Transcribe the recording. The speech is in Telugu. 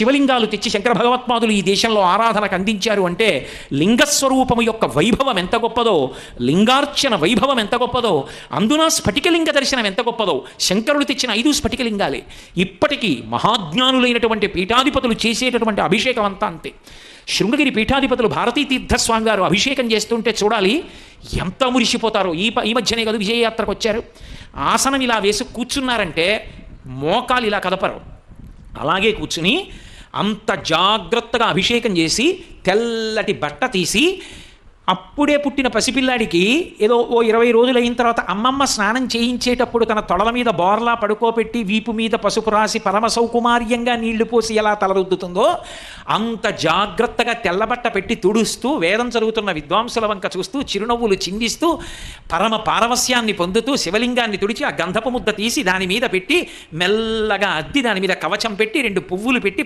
శివలింగాలు తెచ్చి శంకర భగవత్పాదులు ఈ దేశంలో ఆరాధనకు అందించారు అంటే లింగస్వరూపము యొక్క వైభవం ఎంత గొప్పదో, లింగార్చన వైభవం ఎంత గొప్పదో, అందున స్ఫటికలింగ దర్శనం ఎంత గొప్పదో. శంకరులు తెచ్చిన 5 స్ఫటికలింగాలే. ఇప్పటికీ మహాజ్ఞానులైనటువంటి పీఠాధిపతులు చేసేటటువంటి అభిషేకం అంతా అంతే. శృంగగిరి పీఠాధిపతులు భారతీ తీర్థస్వామి గారు అభిషేకం చేస్తుంటే చూడాలి, ఎంత మురిసిపోతారో. ఈ మధ్యనే కదా విజయయాత్రకు వచ్చారు. ఆసనం ఇలా వేసి కూర్చున్నారంటే మోకాలు ఇలా కదపరు, అలాగే కూర్చుని అంత జాగ్రత్తగా అభిషేకం చేసి తెల్లటి బట్ట తీసి, అప్పుడే పుట్టిన పసిపిల్లాడికి ఏదో ఓ 20 రోజులు అయిన తర్వాత అమ్మమ్మ స్నానం చేయించేటప్పుడు తన తొడల మీద బోర్లా పడుకోబెట్టి వీపు మీద పసుపు రాసి పరమ సౌకుమార్యంగా నీళ్లు పోసి ఎలా తలరుద్దుతుందో అంత జాగ్రత్తగా తెల్లబట్ట పెట్టి తుడుస్తూ వేదం చదువుతున్న విద్వాంసుల వంక చూస్తూ చిరునవ్వులు చిందిస్తూ పరమ పారవస్యాన్ని పొందుతూ శివలింగాన్ని తుడిచి ఆ గంధపు ముద్ద తీసి దాని మీద పెట్టి మెల్లగా అద్ది దాని మీద కవచం పెట్టి 2 పువ్వులు పెట్టి